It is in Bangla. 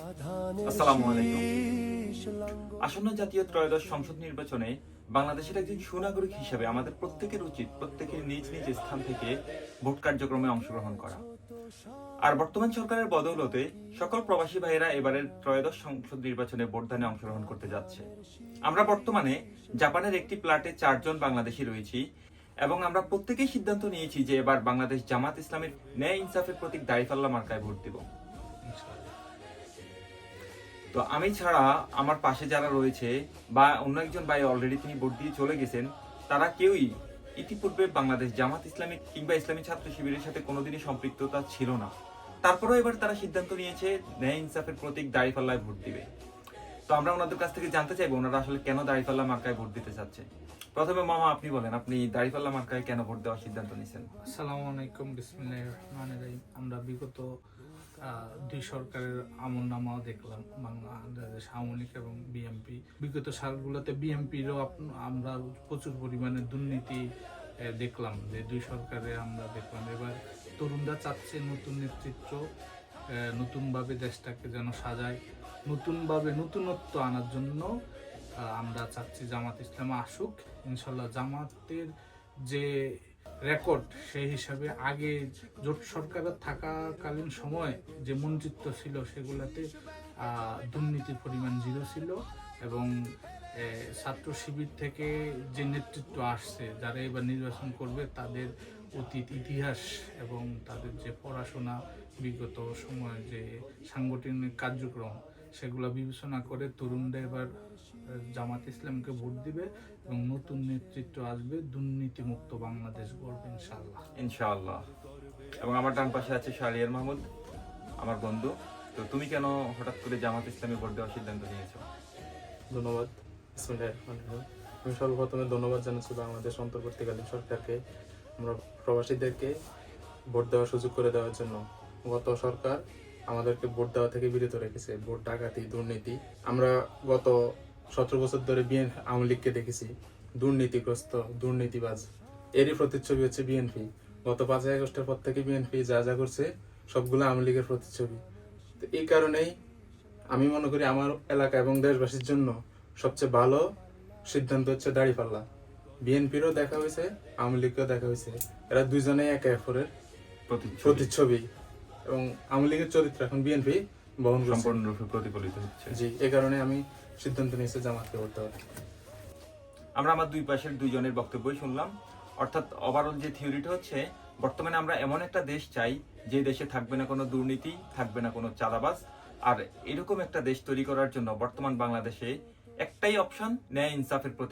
আসসালামু আলাইকুম। আসন্ন জাতীয় ত্রয়োদশ সংসদ নির্বাচনে বাংলাদেশের একজন সুনাগরিক হিসেবে আমাদের প্রত্যেকের উচিত প্রত্যেকের নিজ নিজ স্থান থেকে ভোট কার্যক্রমে অংশগ্রহণ করা। আর বর্তমান সরকারের বদৌলতে সকল প্রবাসী ভাইয়েরা এবারের ত্রয়োদশ সংসদ নির্বাচনে ভোটদানে অংশগ্রহণ করতে যাচ্ছে। আমরা বর্তমানে জাপানের একটি প্লাটে 4 জন বাংলাদেশি রয়েছি এবং আমরা প্রত্যেকেই সিদ্ধান্ত নিয়েছি যে এবার বাংলাদেশ জামাত ইসলামের ন্যায় ইনসাফের প্রতীক দাঁড়িপাল্লা মার্কায় ভোট দিব। তো আমি ছাড়া আমার পাশে যারা রয়েছে বা অন্য একজন ভাই অলরেডি তিনি ভোট দিয়ে চলে গেছেন, তারা কেউই ইতিপূর্বে বাংলাদেশ জামাত ইসলামী কিংবা ইসলামী ছাত্র শিবিরের সাথে কোনোদিনই সম্পৃক্ততা ছিল না। তারপরেও এবার তারা সিদ্ধান্ত নিয়েছে ন্যায় ইনসাফের প্রতীক দাঁড়িপাল্লায় ভোট দিবে। তো আমরা ওনাদের কাছ থেকে জানতে চাইবো ওনারা আসলে কেন দাঁড়িপাল্লা মার্কায় ভোট দিতে চাচ্ছে। প্রথমে মামা আপনি বলেন, আপনি দাঁড়িপাল্লা মার্কায় কেন ভোট দেওয়ার সিদ্ধান্ত নিয়েছেন? আসসালামু আলাইকুম, বিসমিল্লাহির রহমানির রহিম। আমরা বিগত দুই সরকারের আমলনামাও দেখলাম, বাংলাদেশ আওয়ামী লীগ এবং বিএনপি। বিগত সালগুলোতে বিএনপিরও আমরা প্রচুর পরিমাণে দুর্নীতি দেখলাম, যে দুই সরকারে আমরা দেখলাম। এবার তরুণরা চাচ্ছে নতুন নেতৃত্ব, নতুনভাবে দেশটাকে যেন সাজায়, নতুনভাবে নতুনত্ব আনার জন্য আমরা চাচ্ছি জামাত ইসলাম আসুক। ইনশাল্লাহ জামাতের যে রেকর্ড সেই হিসাবে আগে জোট সরকারের থাকাকালীন সময় যে মন্ত্রিত্ব ছিল সেগুলোতে দুর্নীতির পরিমাণ 0 ছিল, এবং ছাত্র শিবির থেকে যে নেতৃত্ব আসছে, যারা এবার নির্বাচন করবে তাদের অতীত ইতিহাস এবং তাদের যে পড়াশোনা, বিগত সময় যে সাংগঠনিক কার্যক্রম, সেগুলো বিবেচনা করে তরুণরা এবার জামাত ইসলামকে ভোট দিবে এবং নতুন নেতৃত্ব আসবে, দুর্নীতিমুক্ত বাংলাদেশ গড়বে ইনশাআল্লাহ। ইনশাআল্লাহ। এবং আমার ডান পাশে আছে শাহরিয়ার মাহমুদ, আমার বন্ধু। তো তুমি কেন হঠাৎ করে জামাত ইসলামে ভোট দেওয়ার সিদ্ধান্ত নিয়েছো? ধন্যবাদ। আমি সর্বপ্রথমে ধন্যবাদ জানাচ্ছি বাংলাদেশ অন্তর্বর্তীকালীন সরকারকে, আমরা প্রবাসীদেরকে ভোট দেওয়ার সুযোগ করে দেওয়ার জন্য। গত সরকার আমাদেরকে ভোট দেওয়া থেকে বিরত রেখেছে, ভোট ডাকাতি, দুর্নীতি। আমরা গত 17 বছর ধরে আওয়ামী লীগকে দেখেছি দুর্নীতিগ্রস্ত, দুর্নীতিবাজ। এরই প্রতিচ্ছবি হচ্ছে বিএনপি। গত 5ই আগস্টের পর থেকে বিএনপি যা যা করছে সবগুলো আওয়ামী লীগের প্রতিচ্ছবি। তো এই কারণেই আমি মনে করি আমার এলাকা এবং দেশবাসীর জন্য সবচেয়ে ভালো সিদ্ধান্ত হচ্ছে দাঁড়িপাল্লা। বিএনপিরও দেখা হয়েছে, আওয়ামী লীগকেও দেখা হয়েছে, এরা দুইজনেই একে অপরের প্রতিচ্ছবি, এবং আওয়ামী লীগের চরিত্র এখন বিএনপি বহন সম্পূর্ণরূপে প্রতিফলিত হচ্ছে। জি, এই কারণে আমি সিদ্ধান্ত নিয়েছি জামাতকে ভোট দেওয়ার। আমরা আমার দুই পাশের দুইজনের বক্তব্যই শুনলাম। অর্থাৎ ওভারঅল যে থিওরিটা হচ্ছে, বর্তমানে আমরা এমন একটা দেশ চাই যে দেশে থাকবে না কোনো দুর্নীতি, থাকবে না কোনো চাঁদাবাজ। আর এরকম একটা দেশ তৈরি করার জন্য বর্তমান বাংলাদেশে একটাই অপশন, ন্যায় ইনসাফের প্রতি